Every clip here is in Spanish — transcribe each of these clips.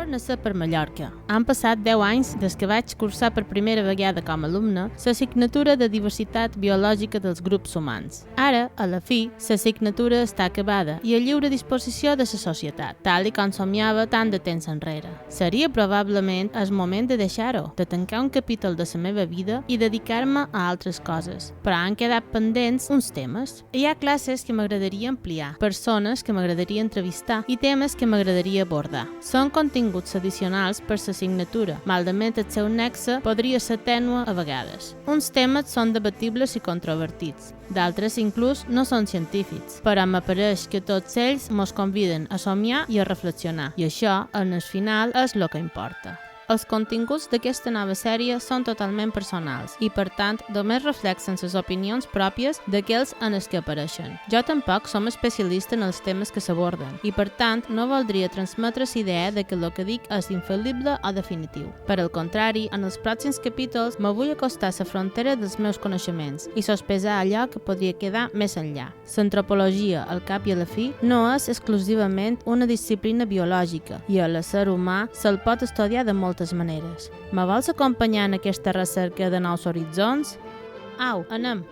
nacer per Mallorca. Han passat 10 anys des que vaig cursar per primera vegada com a alumne l'assignatura de diversitat biològica dels grups humans. Ara, a la fi, l'assignatura està acabada i a lliure disposició de la societat, tal i com somiava tant de temps enrere. Seria probablement el moment de deixar-ho, de tancar un capítol de la meva vida i dedicar-me a altres coses, però han quedat pendents uns temes. Hi ha classes que m'agradaria ampliar, persones que m'agradaria entrevistar i temes que m'agradaria abordar. Són continguts addicionals per l'assignatura, malament el seu nexe podria ser tènue a vegades. Uns temes són debatibles i controvertits, d'altres inclús no són científics, però m'apareix que tots ells mos conviden a somiar i a reflexionar, i això, en el final, és el que importa. Els continguts d'aquesta nova sèrie són totalment personals i, per tant, només reflexen les opinions pròpies d'aquells en els que apareixen. Jo tampoc som especialista en els temes que s'aborden i, per tant, no voldria transmetre la idea de que el que dic és infal·lible o definitiu. Per al contrari, en els pròxims capítols me vull acostar a la frontera dels meus coneixements i sospesar allò que podria quedar més enllà. L'antropologia, al cap i a la fi, no és exclusivament una disciplina biològica i a l'ésser humà se'l pot estudiar de moltes maneres. Me vols acompanyar en aquesta recerca de nous horitzons? Au, anem!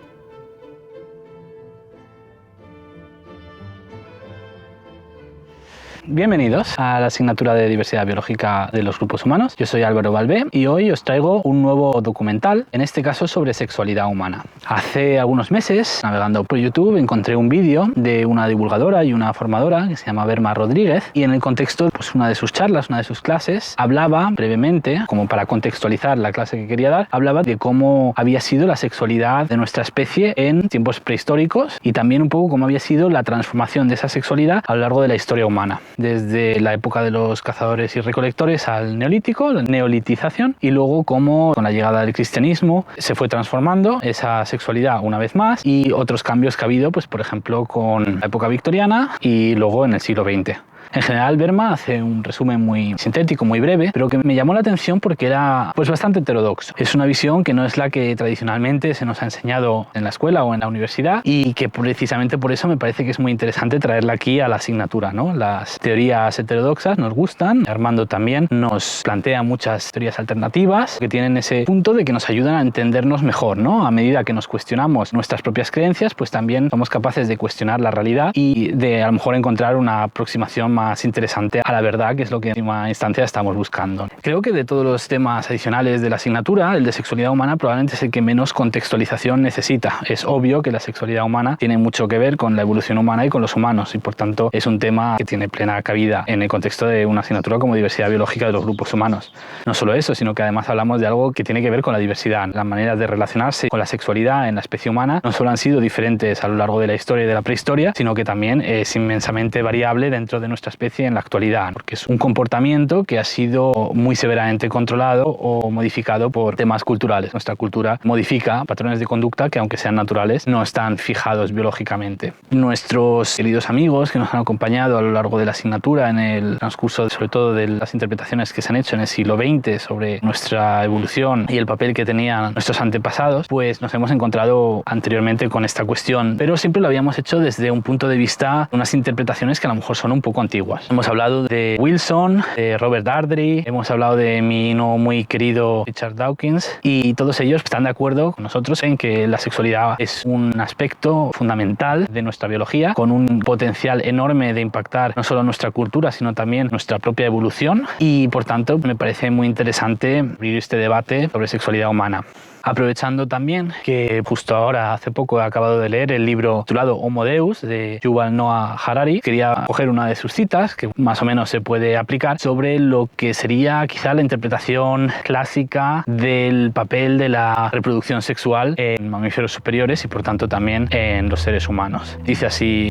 Bienvenidos a la asignatura de Diversidad Biológica de los Grupos Humanos. Yo soy Álvaro Balbé y hoy os traigo un nuevo documental, en este caso sobre sexualidad humana. Hace algunos meses, navegando por YouTube, encontré un vídeo de una divulgadora y una formadora que se llama Berma Rodríguez, y en el contexto, una de sus charlas, una de sus clases, hablaba brevemente, como para contextualizar la clase que quería dar, hablaba de cómo había sido la sexualidad de nuestra especie en tiempos prehistóricos y también un poco cómo había sido la transformación de esa sexualidad a lo largo de la historia humana. Desde la época de los cazadores y recolectores al neolítico, la neolitización, y luego cómo con la llegada del cristianismo se fue transformando esa sexualidad una vez más, y otros cambios que ha habido, por ejemplo, con la época victoriana y luego en el siglo XX. En general, Berma hace un resumen muy sintético, muy breve, pero que me llamó la atención porque era bastante heterodoxo. Es una visión que no es la que tradicionalmente se nos ha enseñado en la escuela o en la universidad, y que precisamente por eso me parece que es muy interesante traerla aquí a la asignatura, ¿no? Las teorías heterodoxas nos gustan. Armando también nos plantea muchas teorías alternativas que tienen ese punto de que nos ayudan a entendernos mejor, ¿no? A medida que nos cuestionamos nuestras propias creencias, pues también somos capaces de cuestionar la realidad y de a lo mejor encontrar una aproximación más interesante a la verdad, que es lo que en última instancia estamos buscando. Creo que de todos los temas adicionales de la asignatura, el de sexualidad humana probablemente es el que menos contextualización necesita. Es obvio que la sexualidad humana tiene mucho que ver con la evolución humana y con los humanos, y por tanto es un tema que tiene plena cabida en el contexto de una asignatura como diversidad biológica de los grupos humanos. No solo eso, sino que además hablamos de algo que tiene que ver con la diversidad. Las maneras de relacionarse con la sexualidad en la especie humana no solo han sido diferentes a lo largo de la historia y de la prehistoria, sino que también es inmensamente variable dentro de nuestra especie en la actualidad, porque es un comportamiento que ha sido muy severamente controlado o modificado por temas culturales. Nuestra cultura modifica patrones de conducta que, aunque sean naturales, no están fijados biológicamente. Nuestros queridos amigos que nos han acompañado a lo largo de la asignatura en el transcurso, sobre todo de las interpretaciones que se han hecho en el siglo XX sobre nuestra evolución y el papel que tenían nuestros antepasados, pues nos hemos encontrado anteriormente con esta cuestión, pero siempre lo habíamos hecho desde un punto de vista, unas interpretaciones que a lo mejor son un poco antiguas. Hemos hablado de Wilson, de Robert Ardrey, hemos hablado de mi no muy querido Richard Dawkins, y todos ellos están de acuerdo con nosotros en que la sexualidad es un aspecto fundamental de nuestra biología, con un potencial enorme de impactar no solo nuestra cultura, sino también nuestra propia evolución, y por tanto me parece muy interesante abrir este debate sobre sexualidad humana. Aprovechando también que justo ahora, hace poco, he acabado de leer el libro titulado Homo Deus de Yuval Noah Harari, quería coger una de sus citas, que más o menos se puede aplicar, sobre lo que sería quizá la interpretación clásica del papel de la reproducción sexual en mamíferos superiores y por tanto también en los seres humanos. Dice así: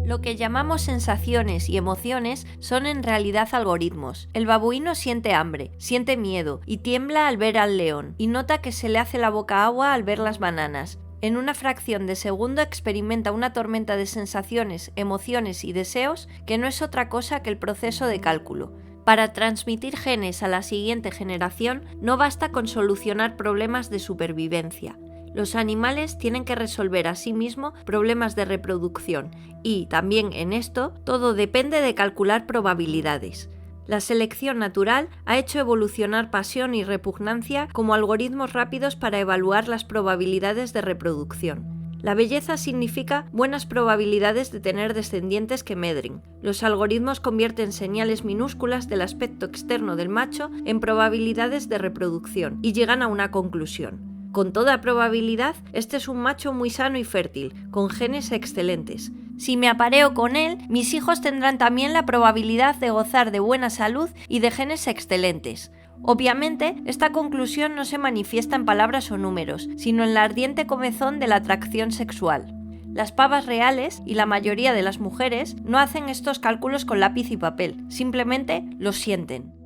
Lo que llamamos sensaciones y emociones son en realidad algoritmos. El babuino siente hambre, siente miedo y tiembla al ver al león, y nota que se le hace la boca agua al ver las bananas. En una fracción de segundo experimenta una tormenta de sensaciones, emociones y deseos que no es otra cosa que el proceso de cálculo. Para transmitir genes a la siguiente generación no basta con solucionar problemas de supervivencia. Los animales tienen que resolver a sí mismos problemas de reproducción y, también en esto, todo depende de calcular probabilidades. La selección natural ha hecho evolucionar pasión y repugnancia como algoritmos rápidos para evaluar las probabilidades de reproducción. La belleza significa buenas probabilidades de tener descendientes que medren. Los algoritmos convierten señales minúsculas del aspecto externo del macho en probabilidades de reproducción y llegan a una conclusión. Con toda probabilidad, este es un macho muy sano y fértil, con genes excelentes. Si me apareo con él, mis hijos tendrán también la probabilidad de gozar de buena salud y de genes excelentes. Obviamente, esta conclusión no se manifiesta en palabras o números, sino en la ardiente comezón de la atracción sexual. Las pavas reales y la mayoría de las mujeres no hacen estos cálculos con lápiz y papel, simplemente los sienten.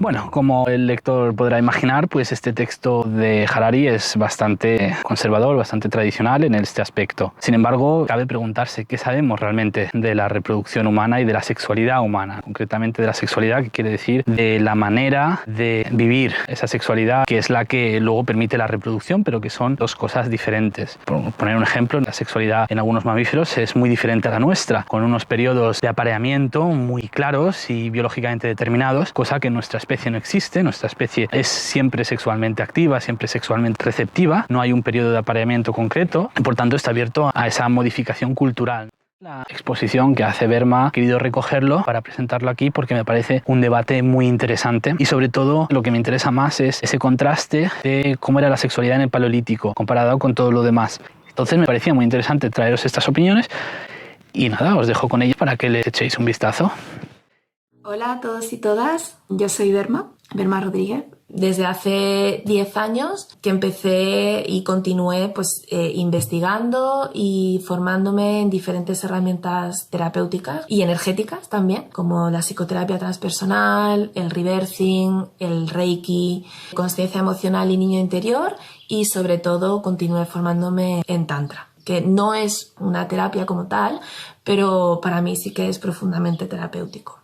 Bueno, como el lector podrá imaginar, pues este texto de Harari es bastante conservador, bastante tradicional en este aspecto. Sin embargo, cabe preguntarse qué sabemos realmente de la reproducción humana y de la sexualidad humana, concretamente de la sexualidad, que quiere decir de la manera de vivir esa sexualidad, que es la que luego permite la reproducción, pero que son dos cosas diferentes. Por poner un ejemplo, la sexualidad en algunos mamíferos es muy diferente a la nuestra, con unos periodos de apareamiento muy claros y biológicamente determinados, cosa que en nuestra especie no existe. Nuestra especie es siempre sexualmente activa, siempre sexualmente receptiva, no hay un periodo de apareamiento concreto y por tanto está abierto a esa modificación cultural. La exposición que hace Verma he querido recogerlo para presentarlo aquí porque me parece un debate muy interesante y sobre todo lo que me interesa más es ese contraste de cómo era la sexualidad en el Paleolítico comparado con todo lo demás. Entonces me parecía muy interesante traeros estas opiniones y nada, os dejo con ellas para que les echéis un vistazo. Hola a todos y todas, yo soy Verma Rodríguez. Desde hace 10 años que empecé y continué investigando y formándome en diferentes herramientas terapéuticas y energéticas también, como la psicoterapia transpersonal, el reversing, el reiki, consciencia emocional y niño interior, y sobre todo continué formándome en tantra, que no es una terapia como tal, pero para mí sí que es profundamente terapéutico.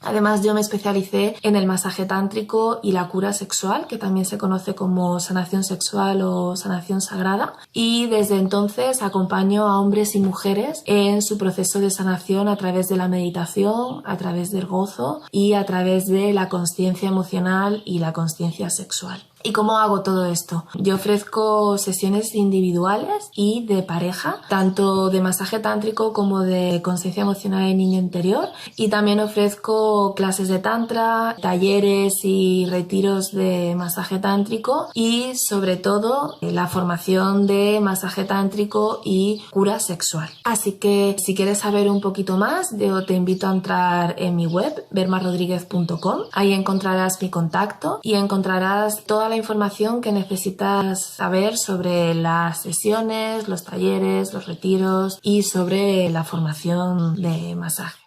Además, yo me especialicé en el masaje tántrico y la cura sexual, que también se conoce como sanación sexual o sanación sagrada, y desde entonces acompaño a hombres y mujeres en su proceso de sanación a través de la meditación, a través del gozo y a través de la consciencia emocional y la consciencia sexual. ¿Y cómo hago todo esto? Yo ofrezco sesiones individuales y de pareja, tanto de masaje tántrico como de consciencia emocional y niño interior, y también ofrezco clases de tantra, talleres y retiros de masaje tántrico y sobre todo la formación de masaje tántrico y cura sexual. Así que si quieres saber un poquito más, yo te invito a entrar en mi web vermarodriguez.com. Ahí encontrarás mi contacto y encontrarás toda la información que necesitas saber sobre las sesiones, los talleres, los retiros y sobre la formación de masaje.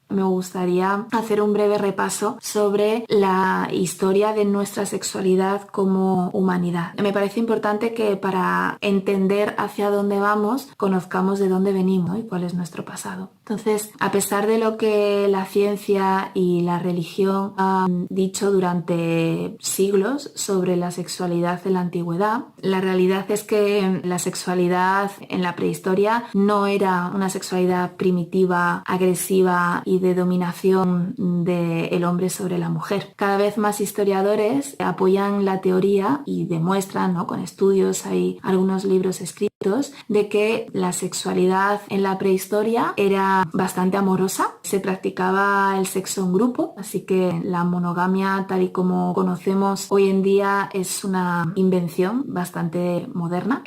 Me gustaría hacer un breve repaso sobre la historia de nuestra sexualidad como humanidad. Me parece importante que para entender hacia dónde vamos, conozcamos de dónde venimos, ¿no? Y cuál es nuestro pasado. Entonces, a pesar de lo que la ciencia y la religión han dicho durante siglos sobre la sexualidad en la antigüedad, la realidad es que la sexualidad en la prehistoria no era una sexualidad primitiva, agresiva y de dominación del hombre sobre la mujer. Cada vez más historiadores apoyan la teoría y demuestran, ¿no?, con estudios, hay algunos libros escritos, de que la sexualidad en la prehistoria era bastante amorosa. Se practicaba el sexo en grupo, así que la monogamia tal y como conocemos hoy en día es una invención bastante moderna.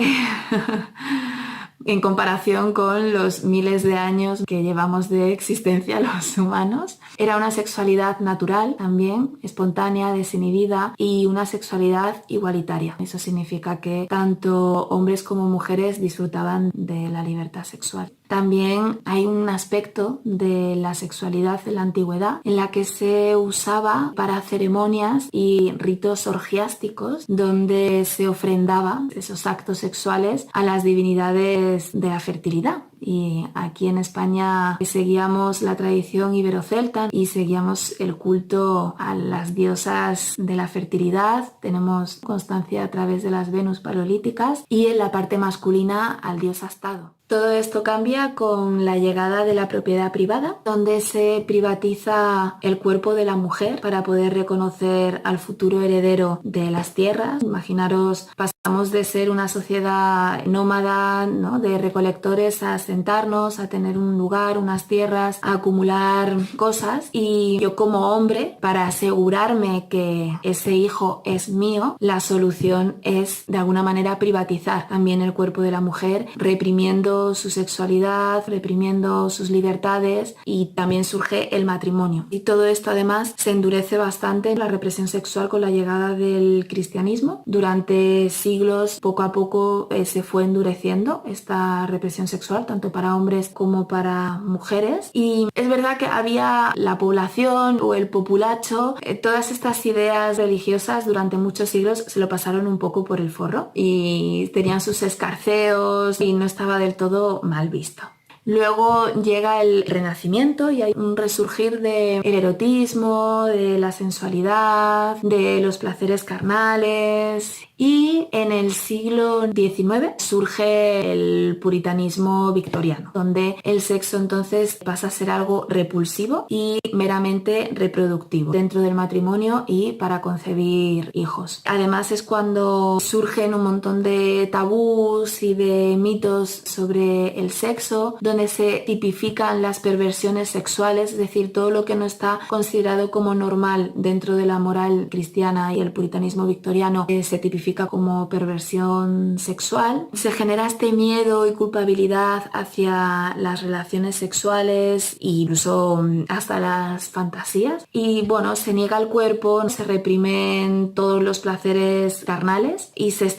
En comparación con los miles de años que llevamos de existencia los humanos. Era una sexualidad natural también, espontánea, desinhibida y una sexualidad igualitaria. Eso significa que tanto hombres como mujeres disfrutaban de la libertad sexual. También hay un aspecto de la sexualidad en la antigüedad en la que se usaba para ceremonias y ritos orgiásticos donde se ofrendaban esos actos sexuales a las divinidades de la fertilidad. Y aquí en España seguíamos la tradición ibero-celta y seguíamos el culto a las diosas de la fertilidad. Tenemos constancia a través de las Venus paleolíticas y en la parte masculina al dios Astado. Todo esto cambia con la llegada de la propiedad privada, donde se privatiza el cuerpo de la mujer para poder reconocer al futuro heredero de las tierras. Imaginaros, pasamos de ser una sociedad nómada, ¿no?, de recolectores, a asentarnos, a tener un lugar, unas tierras, a acumular cosas. Y yo como hombre, para asegurarme que ese hijo es mío, la solución es de alguna manera privatizar también el cuerpo de la mujer, reprimiendo su sexualidad, reprimiendo sus libertades, y también surge el matrimonio. Y todo esto además se endurece bastante la represión sexual con la llegada del cristianismo. Durante siglos, poco a poco, se fue endureciendo esta represión sexual, tanto para hombres como para mujeres. Y es verdad que había la población o el populacho, todas estas ideas religiosas durante muchos siglos se lo pasaron un poco por el forro y tenían sus escarceos y no estaba del todo mal visto. Luego llega el Renacimiento y hay un resurgir del erotismo, de la sensualidad, de los placeres carnales. Y en el siglo XIX surge el puritanismo victoriano, donde el sexo entonces pasa a ser algo repulsivo y meramente reproductivo dentro del matrimonio y para concebir hijos. Además es cuando surgen un montón de tabús y de mitos sobre el sexo, donde se tipifican las perversiones sexuales, es decir, todo lo que no está considerado como normal dentro de la moral cristiana y el puritanismo victoriano se tipifica como perversión sexual. Se genera este miedo y culpabilidad hacia las relaciones sexuales e incluso hasta las fantasías. Y bueno, se niega el cuerpo, se reprimen todos los placeres carnales y se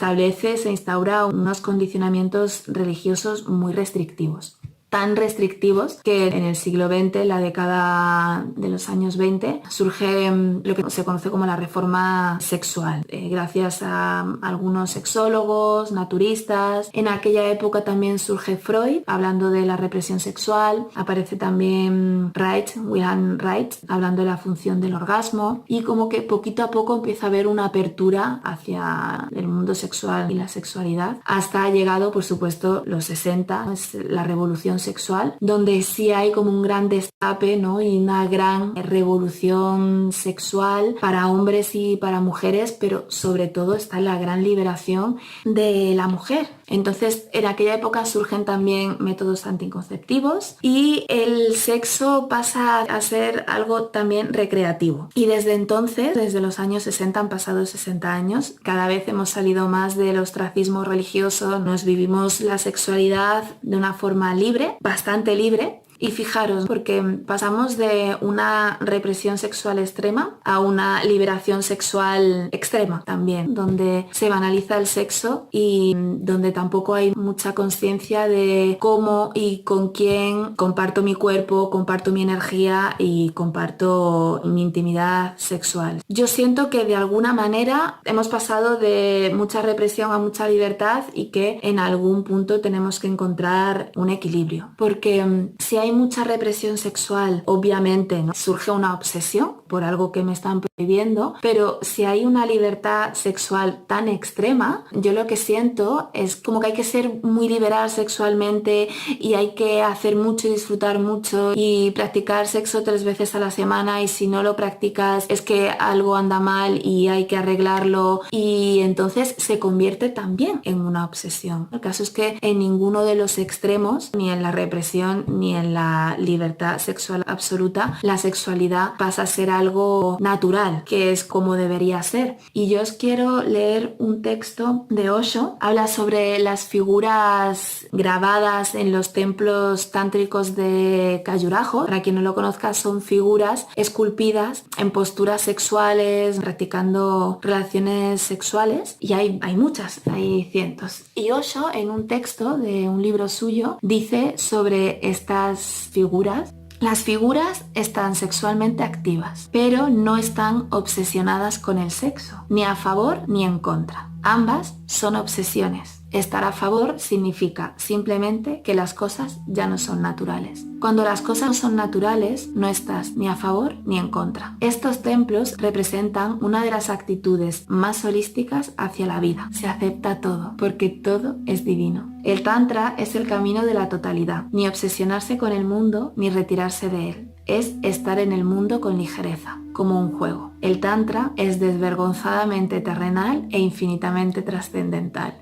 instaura unos condicionamientos religiosos muy restrictivos. Tan restrictivos que en el siglo XX, la década de los años 20, surge lo que se conoce como la reforma sexual, gracias a algunos sexólogos, naturistas. En aquella época también surge Freud, hablando de la represión sexual. Aparece también Wilhelm Reich, hablando de la función del orgasmo. Y como que poquito a poco empieza a haber una apertura hacia el mundo sexual y la sexualidad. Hasta ha llegado, por supuesto, los 60, es la revolución sexual, donde sí hay como un gran destape, ¿no?, y una gran revolución sexual para hombres y para mujeres, pero sobre todo está la gran liberación de la mujer. Entonces, en aquella época surgen también métodos anticonceptivos y el sexo pasa a ser algo también recreativo. Y desde entonces, desde los años 60, han pasado 60 años, cada vez hemos salido más del ostracismo religioso, nos vivimos la sexualidad de una forma libre, bastante libre. Y fijaros, porque pasamos de una represión sexual extrema a una liberación sexual extrema también, donde se banaliza el sexo y donde tampoco hay mucha conciencia de cómo y con quién comparto mi cuerpo, comparto mi energía y comparto mi intimidad sexual. Yo siento que de alguna manera hemos pasado de mucha represión a mucha libertad y que en algún punto tenemos que encontrar un equilibrio, porque si hay mucha represión sexual, obviamente, ¿no?, surge una obsesión por algo que me están prohibiendo, pero si hay una libertad sexual tan extrema, yo lo que siento es como que hay que ser muy liberal sexualmente y hay que hacer mucho y disfrutar mucho y practicar sexo 3 veces a la semana, y si no lo practicas es que algo anda mal y hay que arreglarlo, y entonces se convierte también en una obsesión. El caso es que en ninguno de los extremos, ni en la represión ni en la libertad sexual absoluta, la sexualidad pasa a ser algo natural, que es como debería ser. Y yo os quiero leer un texto de Osho. Habla sobre las figuras grabadas en los templos tántricos de Khajuraho. Para quien no lo conozca, son figuras esculpidas en posturas sexuales, practicando relaciones sexuales, y hay muchas, hay cientos. Y Osho, en un texto de un libro suyo, dice sobre estas figuras: las figuras están sexualmente activas, pero no están obsesionadas con el sexo, ni a favor ni en contra. Ambas son obsesiones. Estar a favor significa simplemente que las cosas ya no son naturales. Cuando las cosas no son naturales, no estás ni a favor ni en contra. Estos templos representan una de las actitudes más holísticas hacia la vida. Se acepta todo, porque todo es divino. El Tantra es el camino de la totalidad, ni obsesionarse con el mundo ni retirarse de él. Es estar en el mundo con ligereza, como un juego. El Tantra es desvergonzadamente terrenal e infinitamente trascendental.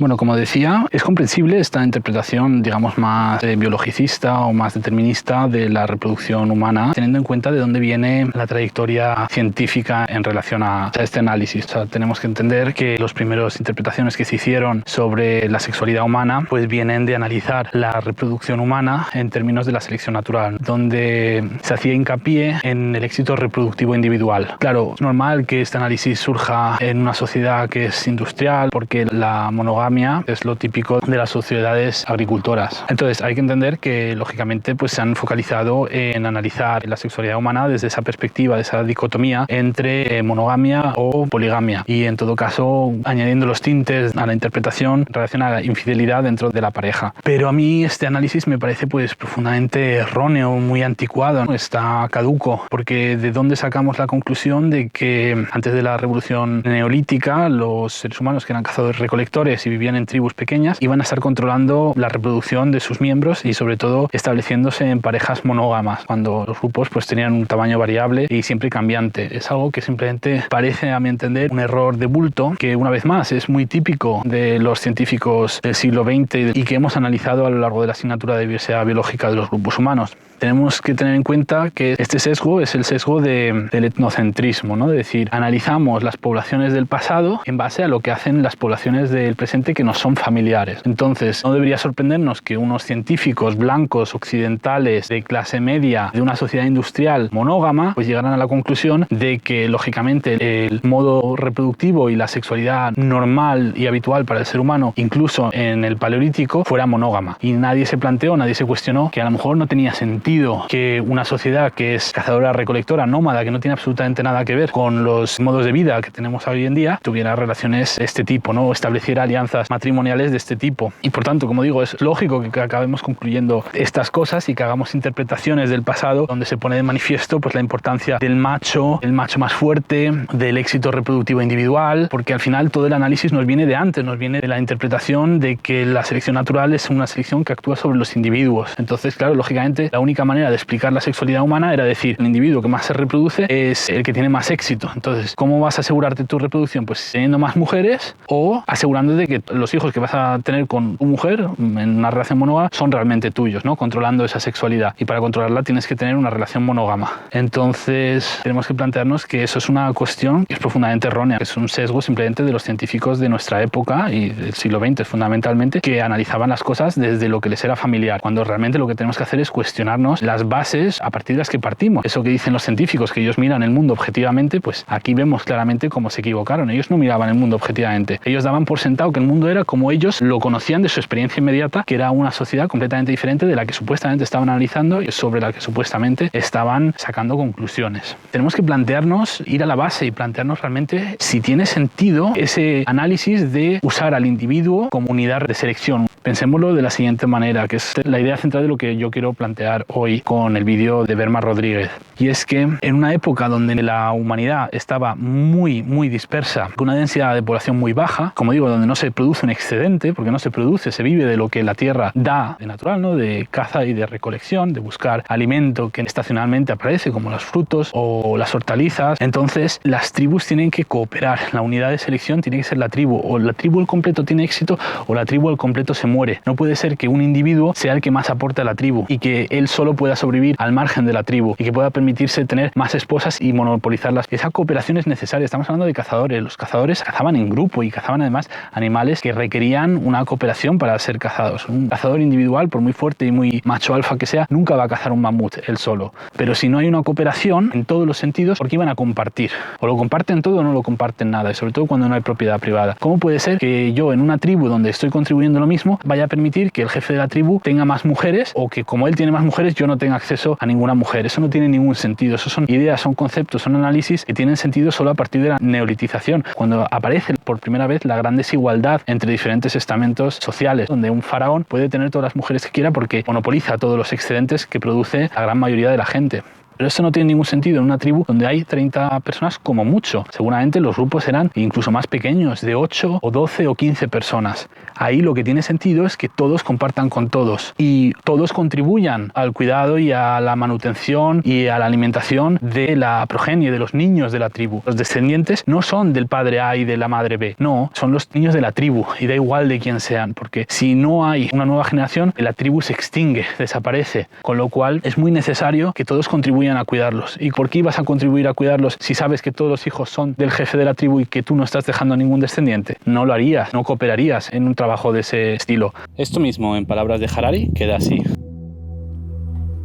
Bueno, como decía, es comprensible esta interpretación, digamos, más biologicista o más determinista de la reproducción humana, teniendo en cuenta de dónde viene la trayectoria científica en relación a este análisis. O sea, tenemos que entender que las primeras interpretaciones que se hicieron sobre la sexualidad humana pues vienen de analizar la reproducción humana en términos de la selección natural, donde se hacía hincapié en el éxito reproductivo individual. Claro, es normal que este análisis surja en una sociedad que es industrial, porque la monogamia es lo típico de las sociedades agricultoras. Entonces hay que entender que lógicamente pues se han focalizado en analizar la sexualidad humana desde esa perspectiva, de esa dicotomía entre monogamia o poligamia, y en todo caso añadiendo los tintes a la interpretación en relación a la infidelidad dentro de la pareja. Pero a mí este análisis me parece pues profundamente erróneo, muy anticuado, ¿no? Está caduco, porque ¿de dónde sacamos la conclusión de que antes de la revolución neolítica los seres humanos que eran cazadores recolectores y vivían en tribus pequeñas iban a estar controlando la reproducción de sus miembros y sobre todo estableciéndose en parejas monógamas, cuando los grupos pues tenían un tamaño variable y siempre cambiante? Es algo que simplemente parece, a mi entender, un error de bulto, que una vez más es muy típico de los científicos del siglo XX y que hemos analizado a lo largo de la asignatura de diversidad biológica de los grupos humanos. Tenemos que tener en cuenta que este sesgo es el sesgo del etnocentrismo, ¿no? Es decir, analizamos las poblaciones del pasado en base a lo que hacen las poblaciones del presente que nos son familiares. Entonces, no debería sorprendernos que unos científicos blancos occidentales de clase media de una sociedad industrial monógama pues llegaran a la conclusión de que lógicamente el modo reproductivo y la sexualidad normal y habitual para el ser humano, incluso en el paleolítico, fuera monógama. Y nadie se planteó, nadie se cuestionó que a lo mejor no tenía sentido que una sociedad que es cazadora, recolectora, nómada, que no tiene absolutamente nada que ver con los modos de vida que tenemos hoy en día, tuviera relaciones de este tipo, ¿no? O estableciera alianzas matrimoniales de este tipo. Y por tanto, como digo, es lógico que acabemos concluyendo estas cosas y que hagamos interpretaciones del pasado donde se pone de manifiesto pues la importancia del macho, el macho más fuerte, del éxito reproductivo individual, porque al final todo el análisis nos viene de antes, nos viene de la interpretación de que la selección natural es una selección que actúa sobre los individuos. Entonces, claro, lógicamente la única manera de explicar la sexualidad humana era decir, el individuo que más se reproduce es el que tiene más éxito. Entonces, ¿cómo vas a asegurarte tu reproducción? Pues teniendo más mujeres o asegurándote que los hijos que vas a tener con tu mujer en una relación monógama son realmente tuyos, ¿no? Controlando esa sexualidad. Y para controlarla tienes que tener una relación monógama. Entonces, tenemos que plantearnos que eso es una cuestión que es profundamente errónea, que es un sesgo simplemente de los científicos de nuestra época y del siglo XX fundamentalmente, que analizaban las cosas desde lo que les era familiar, cuando realmente lo que tenemos que hacer es cuestionarnos las bases a partir de las que partimos. Eso que dicen los científicos, que ellos miran el mundo objetivamente, pues aquí vemos claramente cómo se equivocaron. Ellos no miraban el mundo objetivamente. Ellos daban por sentado que el mundo era como ellos lo conocían de su experiencia inmediata, que era una sociedad completamente diferente de la que supuestamente estaban analizando y sobre la que supuestamente estaban sacando conclusiones. Tenemos que plantearnos, ir a la base y plantearnos realmente si tiene sentido ese análisis de usar al individuo como unidad de selección. Pensémoslo de la siguiente manera, que es la idea central de lo que yo quiero plantear hoy con el vídeo de Berma Rodríguez. Y es que en una época donde la humanidad estaba muy dispersa, con una densidad de población muy baja, como digo, donde no se produce un excedente, porque no se produce, se vive de lo que la tierra da de natural, ¿no? De caza y de recolección, de buscar alimento que estacionalmente aparece, como los frutos o las hortalizas. Entonces, las tribus tienen que cooperar. La unidad de selección tiene que ser la tribu. O la tribu al completo tiene éxito o la tribu al completo se muere. No puede ser que un individuo sea el que más aporte a la tribu y que él solo pueda sobrevivir al margen de la tribu y que pueda permitirse tener más esposas y monopolizarlas. Esa cooperación es necesaria. Estamos hablando de cazadores. Los cazadores cazaban en grupo y cazaban además animales que requerían una cooperación para ser cazados. Un cazador individual, por muy fuerte y muy macho alfa que sea, nunca va a cazar un mamut él solo. Pero si no hay una cooperación en todos los sentidos, ¿por qué iban a compartir? O lo comparten todo o no lo comparten nada, y sobre todo cuando no hay propiedad privada. ¿Cómo puede ser que yo en una tribu donde estoy contribuyendo lo mismo vaya a permitir que el jefe de la tribu tenga más mujeres o que como él tiene más mujeres yo no tenga acceso a ninguna mujer. Eso no tiene ningún sentido. Eso son ideas, son conceptos, son análisis que tienen sentido solo a partir de la neolitización, cuando aparece por primera vez la gran desigualdad entre diferentes estamentos sociales, donde un faraón puede tener todas las mujeres que quiera porque monopoliza todos los excedentes que produce la gran mayoría de la gente. Pero eso no tiene ningún sentido en una tribu donde hay 30 personas como mucho. Seguramente los grupos serán incluso más pequeños, de 8 o 12 o 15 personas. Ahí lo que tiene sentido es que todos compartan con todos y todos contribuyan al cuidado y a la manutención y a la alimentación de la progenie, de los niños de la tribu. Los descendientes no son del padre A y de la madre B, no, son los niños de la tribu y da igual de quién sean, porque si no hay una nueva generación, la tribu se extingue, desaparece, con lo cual es muy necesario que todos contribuyan a cuidarlos. ¿Y por qué ibas a contribuir a cuidarlos si sabes que todos los hijos son del jefe de la tribu y que tú no estás dejando a ningún descendiente? No lo harías, no cooperarías en un trabajo de ese estilo. Esto mismo, en palabras de Harari, queda así.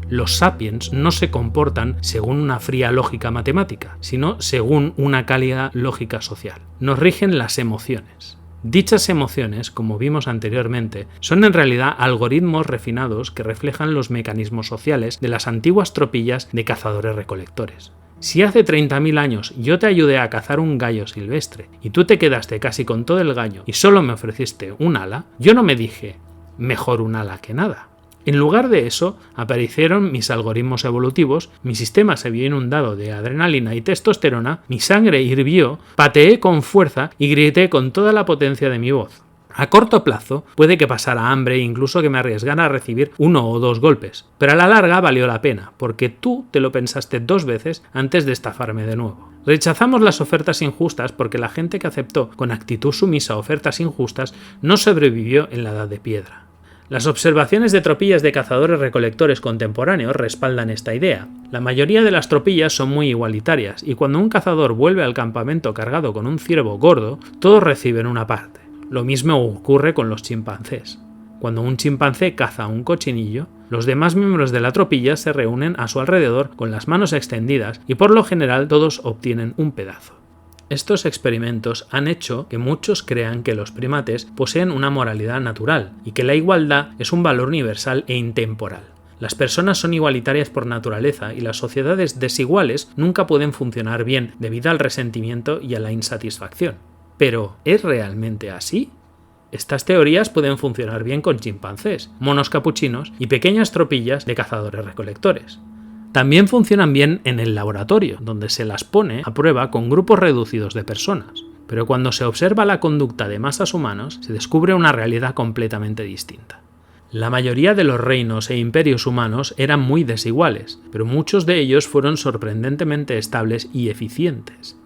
Los sapiens no se comportan según una fría lógica matemática, sino según una cálida lógica social. Nos rigen las emociones. Dichas emociones, como vimos anteriormente, son en realidad algoritmos refinados que reflejan los mecanismos sociales de las antiguas tropillas de cazadores-recolectores. Si hace 30.000 años yo te ayudé a cazar un gallo silvestre y tú te quedaste casi con todo el gallo y solo me ofreciste un ala, yo no me dije, mejor un ala que nada. En lugar de eso, aparecieron mis algoritmos evolutivos, mi sistema se vio inundado de adrenalina y testosterona, mi sangre hirvió, pateé con fuerza y grité con toda la potencia de mi voz. A corto plazo, puede que pasara hambre e incluso que me arriesgara a recibir 1 o 2 golpes, pero a la larga valió la pena, porque tú te lo pensaste 2 veces antes de estafarme de nuevo. Rechazamos las ofertas injustas porque la gente que aceptó con actitud sumisa ofertas injustas no sobrevivió en la Edad de Piedra. Las observaciones de tropillas de cazadores-recolectores contemporáneos respaldan esta idea. La mayoría de las tropillas son muy igualitarias y cuando un cazador vuelve al campamento cargado con un ciervo gordo, todos reciben una parte. Lo mismo ocurre con los chimpancés. Cuando un chimpancé caza un cochinillo, los demás miembros de la tropilla se reúnen a su alrededor con las manos extendidas y por lo general todos obtienen un pedazo. Estos experimentos han hecho que muchos crean que los primates poseen una moralidad natural y que la igualdad es un valor universal e intemporal. Las personas son igualitarias por naturaleza y las sociedades desiguales nunca pueden funcionar bien debido al resentimiento y a la insatisfacción. ¿Pero es realmente así? Estas teorías pueden funcionar bien con chimpancés, monos capuchinos y pequeñas tropillas de cazadores-recolectores. También funcionan bien en el laboratorio, donde se las pone a prueba con grupos reducidos de personas. Pero cuando se observa la conducta de masas humanos, se descubre una realidad completamente distinta. La mayoría de los reinos e imperios humanos eran muy desiguales, pero muchos de ellos fueron sorprendentemente estables y eficientes.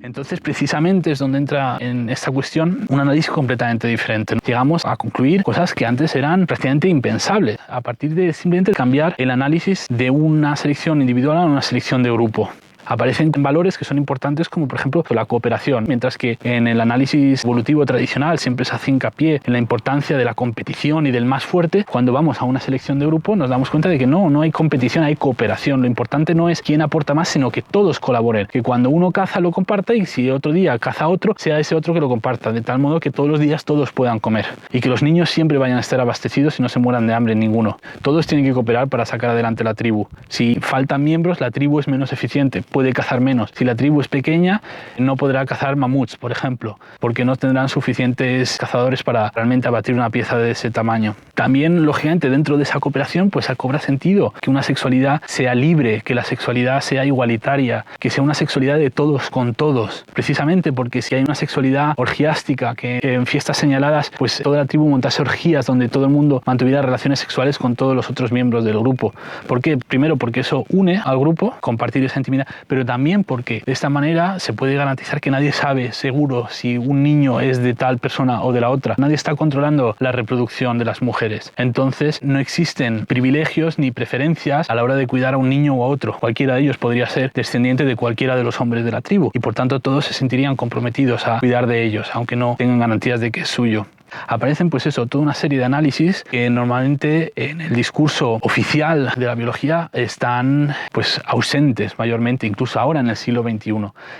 Entonces, precisamente es donde entra en esta cuestión un análisis completamente diferente. Llegamos a concluir cosas que antes eran prácticamente impensables, a partir de simplemente cambiar el análisis de una selección individual a una selección de grupo. Aparecen valores que son importantes como por ejemplo la cooperación, mientras que en el análisis evolutivo tradicional siempre se hace hincapié en la importancia de la competición y del más fuerte. Cuando vamos a una selección de grupo nos damos cuenta de que no hay competición, hay cooperación. Lo importante no es quién aporta más, sino que todos colaboren, que cuando uno caza lo comparta y si otro día caza otro, sea ese otro que lo comparta, de tal modo que todos los días todos puedan comer y que los niños siempre vayan a estar abastecidos y no se mueran de hambre ninguno. Todos tienen que cooperar para sacar adelante la tribu. Si faltan miembros, la tribu es menos eficiente, puede cazar menos. Si la tribu es pequeña, no podrá cazar mamuts, por ejemplo, porque no tendrán suficientes cazadores para realmente abatir una pieza de ese tamaño. También, lógicamente, dentro de esa cooperación, pues cobra sentido que una sexualidad sea libre, que la sexualidad sea igualitaria, que sea una sexualidad de todos con todos. Precisamente porque si hay una sexualidad orgiástica, que en fiestas señaladas, pues toda la tribu montase orgías donde todo el mundo mantuviera relaciones sexuales con todos los otros miembros del grupo. ¿Por qué? Primero, porque eso une al grupo, compartir esa intimidad, pero también porque de esta manera se puede garantizar que nadie sabe seguro si un niño es de tal persona o de la otra. Nadie está controlando la reproducción de las mujeres. Entonces no existen privilegios ni preferencias a la hora de cuidar a un niño o a otro. Cualquiera de ellos podría ser descendiente de cualquiera de los hombres de la tribu y por tanto todos se sentirían comprometidos a cuidar de ellos, aunque no tengan garantías de que es suyo. Aparecen pues eso, toda una serie de análisis que normalmente en el discurso oficial de la biología están pues ausentes mayormente, incluso ahora en el siglo XXI.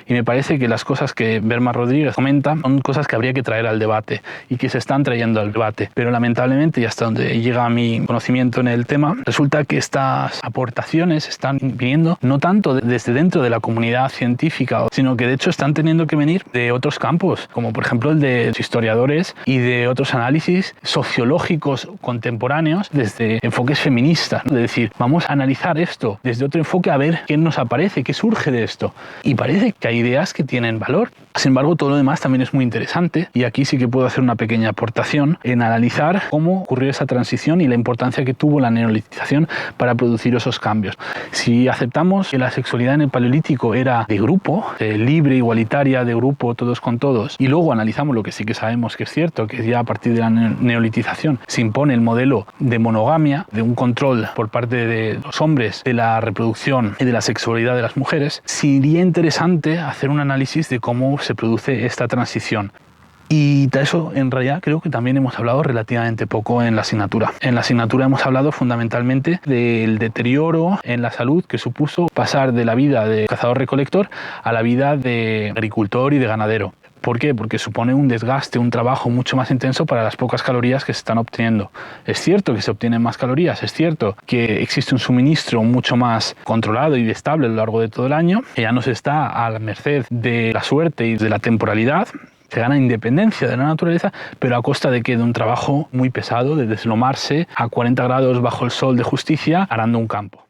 Y me parece que las cosas que Berma Rodríguez comenta son cosas que habría que traer al debate y que se están trayendo al debate. Pero lamentablemente, y hasta donde llega mi conocimiento en el tema, resulta que estas aportaciones están viniendo no tanto desde dentro de la comunidad científica, sino que de hecho están teniendo que venir de otros campos, como por ejemplo el de los historiadores y de otros análisis sociológicos contemporáneos desde enfoques feministas, ¿no? De decir, vamos a analizar esto desde otro enfoque a ver qué nos aparece, qué surge de esto. Y parece que hay ideas que tienen valor. Sin embargo, todo lo demás también es muy interesante y aquí sí que puedo hacer una pequeña aportación en analizar cómo ocurrió esa transición y la importancia que tuvo la neolitización para producir esos cambios. Si aceptamos que la sexualidad en el Paleolítico era de grupo, libre, igualitaria, de grupo, todos con todos, y luego analizamos lo que sí que sabemos que es cierto, que ya a partir de la neolitización se impone el modelo de monogamia, de un control por parte de los hombres de la reproducción y de la sexualidad de las mujeres, sería interesante hacer un análisis de cómo se produce esta transición. Y de eso en realidad creo que también hemos hablado relativamente poco en la asignatura. En la asignatura hemos hablado fundamentalmente del deterioro en la salud que supuso pasar de la vida de cazador-recolector a la vida de agricultor y de ganadero. ¿Por qué? Porque supone un desgaste, un trabajo mucho más intenso para las pocas calorías que se están obteniendo. Es cierto que se obtienen más calorías, es cierto que existe un suministro mucho más controlado y estable a lo largo de todo el año, que ya no se está a la merced de la suerte y de la temporalidad. Se gana independencia de la naturaleza, pero a costa de que de un trabajo muy pesado, de deslomarse a 40 grados bajo el sol de justicia, arando un campo.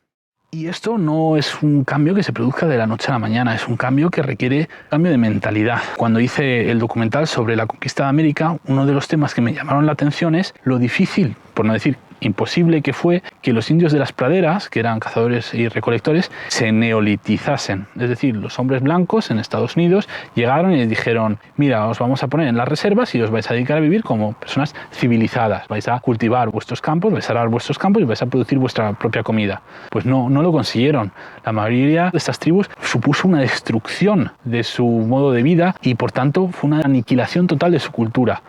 Y esto no es un cambio que se produzca de la noche a la mañana, es un cambio que requiere cambio de mentalidad. Cuando hice el documental sobre la conquista de América, uno de los temas que me llamaron la atención es lo difícil, por no decir imposible, que fue que los indios de las praderas, que eran cazadores y recolectores, se neolitizasen. Es decir, los hombres blancos en Estados Unidos llegaron y les dijeron, mira, os vamos a poner en las reservas y os vais a dedicar a vivir como personas civilizadas. Vais a cultivar vuestros campos, vais a arar vuestros campos y vais a producir vuestra propia comida. Pues no lo consiguieron. La mayoría de estas tribus supuso una destrucción de su modo de vida y por tanto fue una aniquilación total de su cultura.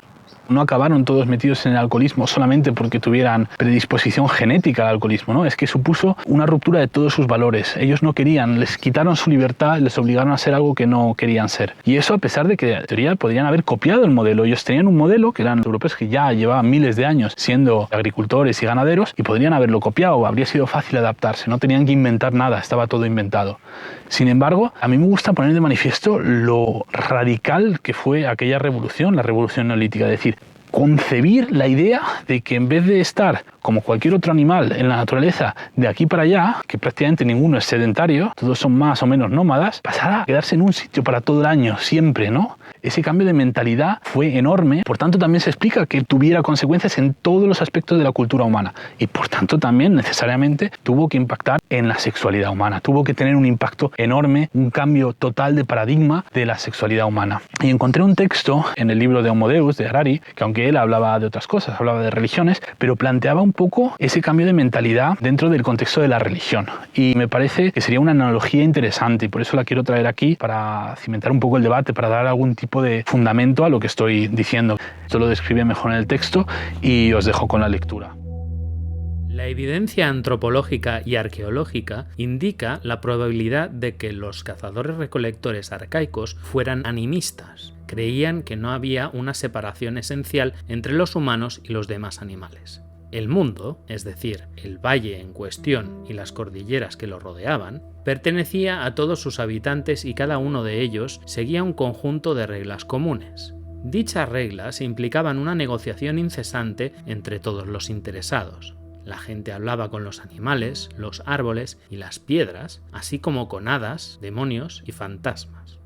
No acabaron todos metidos en el alcoholismo solamente porque tuvieran predisposición genética al alcoholismo, ¿no? Es que supuso una ruptura de todos sus valores. Ellos no querían, les quitaron su libertad, les obligaron a ser algo que no querían ser. Y eso a pesar de que en teoría podrían haber copiado el modelo. Ellos tenían un modelo que eran europeos que ya llevaban miles de años siendo agricultores y ganaderos y podrían haberlo copiado, habría sido fácil adaptarse, no tenían que inventar nada, estaba todo inventado. Sin embargo, a mí me gusta poner de manifiesto lo radical que fue aquella revolución, la revolución neolítica, es decir, concebir la idea de que en vez de estar como cualquier otro animal en la naturaleza de aquí para allá, que prácticamente ninguno es sedentario, todos son más o menos nómadas, pasar a quedarse en un sitio para todo el año, siempre, ¿no? Ese cambio de mentalidad fue enorme, por tanto también se explica que tuviera consecuencias en todos los aspectos de la cultura humana y por tanto también necesariamente tuvo que impactar en la sexualidad humana, tuvo que tener un impacto enorme, un cambio total de paradigma de la sexualidad humana. Y encontré un texto en el libro de Homo Deus de Harari, que aunque él hablaba de otras cosas, hablaba de religiones, pero planteaba un poco ese cambio de mentalidad dentro del contexto de la religión y me parece que sería una analogía interesante y por eso la quiero traer aquí para cimentar un poco el debate, para dar algún tipo de fundamento a lo que estoy diciendo. Esto lo describe mejor en el texto y os dejo con la lectura. La evidencia antropológica y arqueológica indica la probabilidad de que los cazadores-recolectores arcaicos fueran animistas. Creían que no había una separación esencial entre los humanos y los demás animales. El mundo, es decir, el valle en cuestión y las cordilleras que lo rodeaban, pertenecía a todos sus habitantes y cada uno de ellos seguía un conjunto de reglas comunes. Dichas reglas implicaban una negociación incesante entre todos los interesados. La gente hablaba con los animales, los árboles y las piedras, así como con hadas, demonios y fantasmas.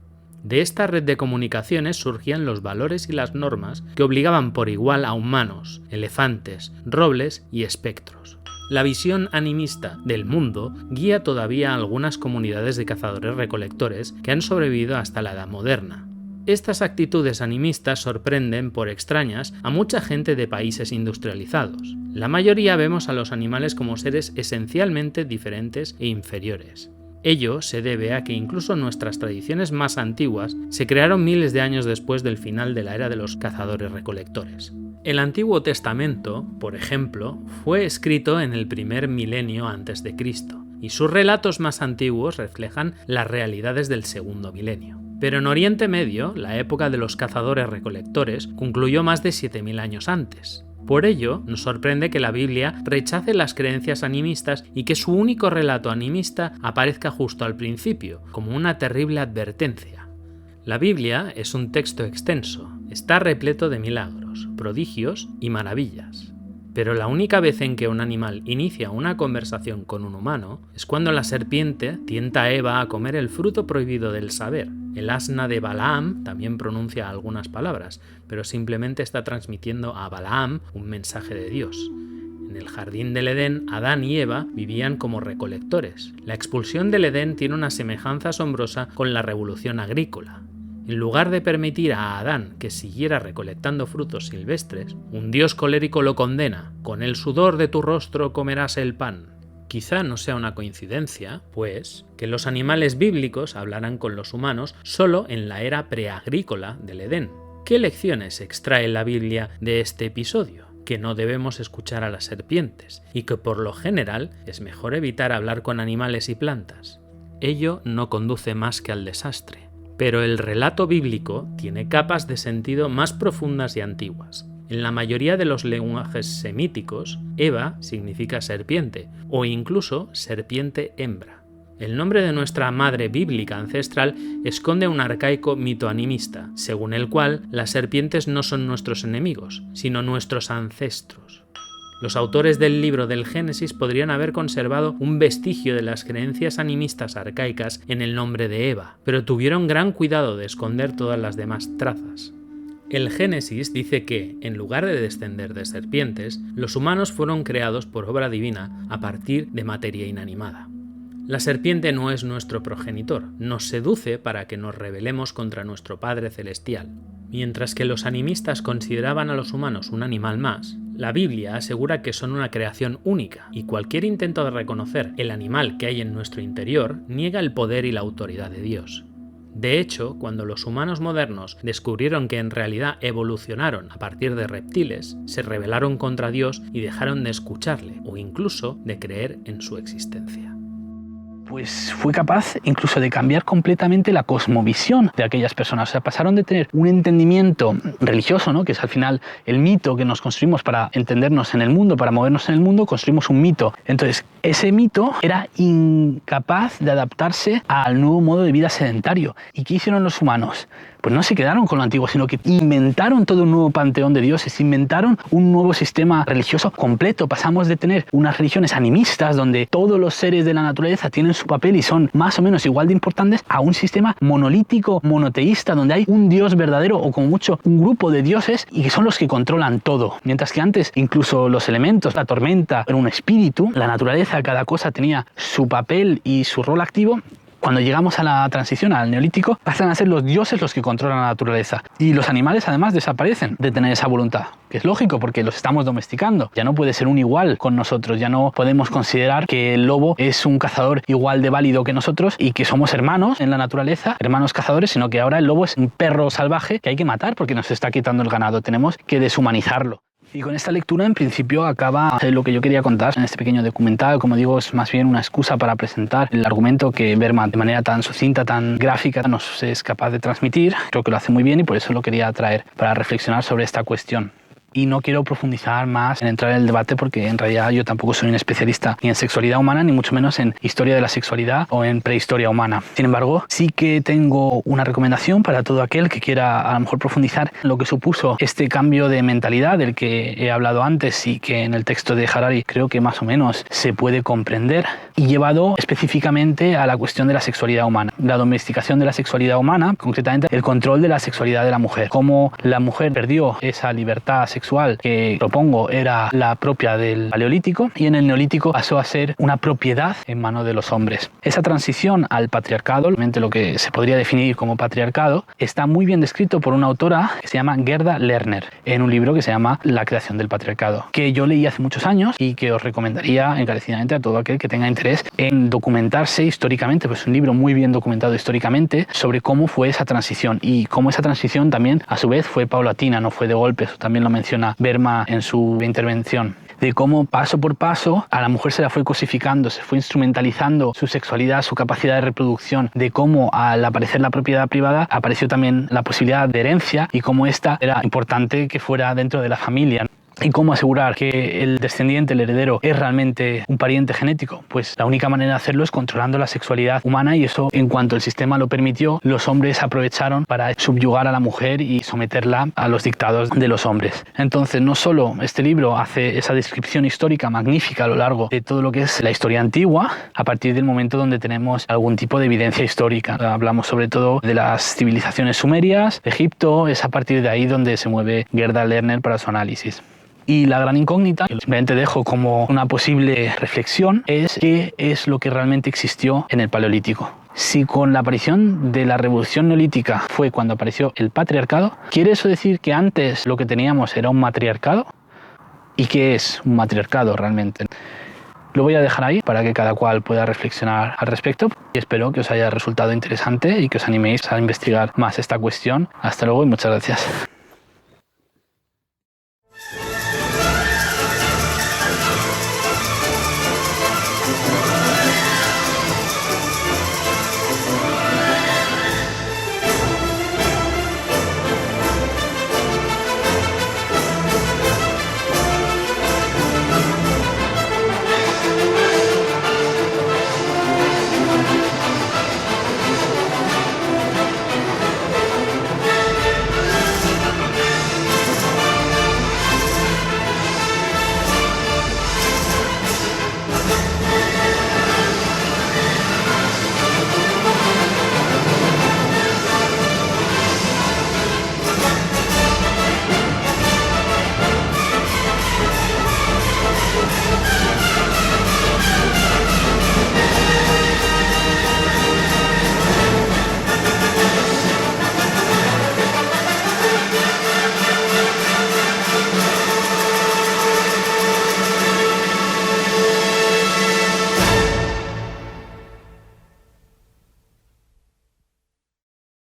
De esta red de comunicaciones surgían los valores y las normas que obligaban por igual a humanos, elefantes, robles y espectros. La visión animista del mundo guía todavía a algunas comunidades de cazadores-recolectores que han sobrevivido hasta la Edad Moderna. Estas actitudes animistas sorprenden, por extrañas, a mucha gente de países industrializados. La mayoría vemos a los animales como seres esencialmente diferentes e inferiores. Ello se debe a que incluso nuestras tradiciones más antiguas se crearon miles de años después del final de la era de los cazadores-recolectores. El Antiguo Testamento, por ejemplo, fue escrito en el primer milenio antes de Cristo, y sus relatos más antiguos reflejan las realidades del segundo milenio. Pero en Oriente Medio, la época de los cazadores-recolectores concluyó más de 7000 años antes. Por ello, nos sorprende que la Biblia rechace las creencias animistas y que su único relato animista aparezca justo al principio, como una terrible advertencia. La Biblia es un texto extenso, está repleto de milagros, prodigios y maravillas. Pero la única vez en que un animal inicia una conversación con un humano es cuando la serpiente tienta a Eva a comer el fruto prohibido del saber. El asna de Balaam también pronuncia algunas palabras, pero simplemente está transmitiendo a Balaam un mensaje de Dios. En el jardín del Edén, Adán y Eva vivían como recolectores. La expulsión del Edén tiene una semejanza asombrosa con la revolución agrícola. En lugar de permitir a Adán que siguiera recolectando frutos silvestres, un Dios colérico lo condena: con el sudor de tu rostro comerás el pan. Quizá no sea una coincidencia, pues, que los animales bíblicos hablaran con los humanos solo en la era preagrícola del Edén. ¿Qué lecciones extrae la Biblia de este episodio? Que no debemos escuchar a las serpientes y que por lo general es mejor evitar hablar con animales y plantas. Ello no conduce más que al desastre. Pero el relato bíblico tiene capas de sentido más profundas y antiguas. En la mayoría de los lenguajes semíticos, Eva significa serpiente, o incluso serpiente hembra. El nombre de nuestra madre bíblica ancestral esconde un arcaico mito animista, según el cual las serpientes no son nuestros enemigos, sino nuestros ancestros. Los autores del libro del Génesis podrían haber conservado un vestigio de las creencias animistas arcaicas en el nombre de Eva, pero tuvieron gran cuidado de esconder todas las demás trazas. El Génesis dice que, en lugar de descender de serpientes, los humanos fueron creados por obra divina a partir de materia inanimada. La serpiente no es nuestro progenitor, nos seduce para que nos rebelemos contra nuestro Padre Celestial. Mientras que los animistas consideraban a los humanos un animal más, la Biblia asegura que son una creación única, y cualquier intento de reconocer el animal que hay en nuestro interior niega el poder y la autoridad de Dios. De hecho, cuando los humanos modernos descubrieron que en realidad evolucionaron a partir de reptiles, se rebelaron contra Dios y dejaron de escucharle, o incluso de creer en su existencia. Pues fue capaz incluso de cambiar completamente la cosmovisión de aquellas personas. O sea, pasaron de tener un entendimiento religioso, ¿no?, que es al final el mito que nos construimos para entendernos en el mundo, para movernos en el mundo, construimos un mito. Entonces, ese mito era incapaz de adaptarse al nuevo modo de vida sedentario. ¿Y qué hicieron los humanos? Pues no se quedaron con lo antiguo, sino que inventaron todo un nuevo panteón de dioses, inventaron un nuevo sistema religioso completo. Pasamos de tener unas religiones animistas, donde todos los seres de la naturaleza tienen su papel y son más o menos igual de importantes, a un sistema monolítico, monoteísta, donde hay un dios verdadero o como mucho un grupo de dioses y que son los que controlan todo. Mientras que antes incluso los elementos, la tormenta, era un espíritu, la naturaleza, cada cosa tenía su papel y su rol activo. Cuando llegamos a la transición, al neolítico, pasan a ser los dioses los que controlan la naturaleza. Y los animales además desaparecen de tener esa voluntad, que es lógico porque los estamos domesticando. Ya no puede ser un igual con nosotros, ya no podemos considerar que el lobo es un cazador igual de válido que nosotros y que somos hermanos en la naturaleza, hermanos cazadores, sino que ahora el lobo es un perro salvaje que hay que matar porque nos está quitando el ganado. Tenemos que deshumanizarlo. Y con esta lectura, en principio, acaba lo que yo quería contar en este pequeño documental. Como digo, es más bien una excusa para presentar el argumento que Berman, de manera tan sucinta, tan gráfica, nos es capaz de transmitir. Creo que lo hace muy bien y por eso lo quería traer para reflexionar sobre esta cuestión. Y no quiero profundizar más en entrar en el debate porque en realidad yo tampoco soy un especialista ni en sexualidad humana, ni mucho menos en historia de la sexualidad o en prehistoria humana. Sin embargo, sí que tengo una recomendación para todo aquel que quiera a lo mejor profundizar en lo que supuso este cambio de mentalidad del que he hablado antes y que en el texto de Harari creo que más o menos se puede comprender, y llevado específicamente a la cuestión de la sexualidad humana. La domesticación de la sexualidad humana, concretamente el control de la sexualidad de la mujer. Cómo la mujer perdió esa libertad sexual sexual que propongo era la propia del Paleolítico y en el Neolítico pasó a ser una propiedad en manos de los hombres. Esa transición al patriarcado, realmente lo que se podría definir como patriarcado, está muy bien descrito por una autora que se llama Gerda Lerner en un libro que se llama La creación del patriarcado, que yo leí hace muchos años y que os recomendaría encarecidamente a todo aquel que tenga interés en documentarse históricamente, pues un libro muy bien documentado históricamente sobre cómo fue esa transición y cómo esa transición también a su vez fue paulatina, no fue de golpe. Eso también lo menciona Verma en su intervención, de cómo paso por paso a la mujer se la fue cosificando, se fue instrumentalizando su sexualidad, su capacidad de reproducción, de cómo al aparecer la propiedad privada apareció también la posibilidad de herencia y cómo esta era importante que fuera dentro de la familia. ¿Y cómo asegurar que el descendiente, el heredero, es realmente un pariente genético? Pues la única manera de hacerlo es controlando la sexualidad humana y eso, en cuanto el sistema lo permitió, los hombres aprovecharon para subyugar a la mujer y someterla a los dictados de los hombres. Entonces, no solo este libro hace esa descripción histórica magnífica a lo largo de todo lo que es la historia antigua, a partir del momento donde tenemos algún tipo de evidencia histórica. Hablamos sobre todo de las civilizaciones sumerias, Egipto, es a partir de ahí donde se mueve Gerda Lerner para su análisis. Y la gran incógnita, que simplemente dejo como una posible reflexión, es qué es lo que realmente existió en el Paleolítico. Si con la aparición de la revolución neolítica fue cuando apareció el patriarcado, ¿quiere eso decir que antes lo que teníamos era un matriarcado? ¿Y qué es un matriarcado realmente? Lo voy a dejar ahí para que cada cual pueda reflexionar al respecto y espero que os haya resultado interesante y que os animéis a investigar más esta cuestión. Hasta luego y muchas gracias.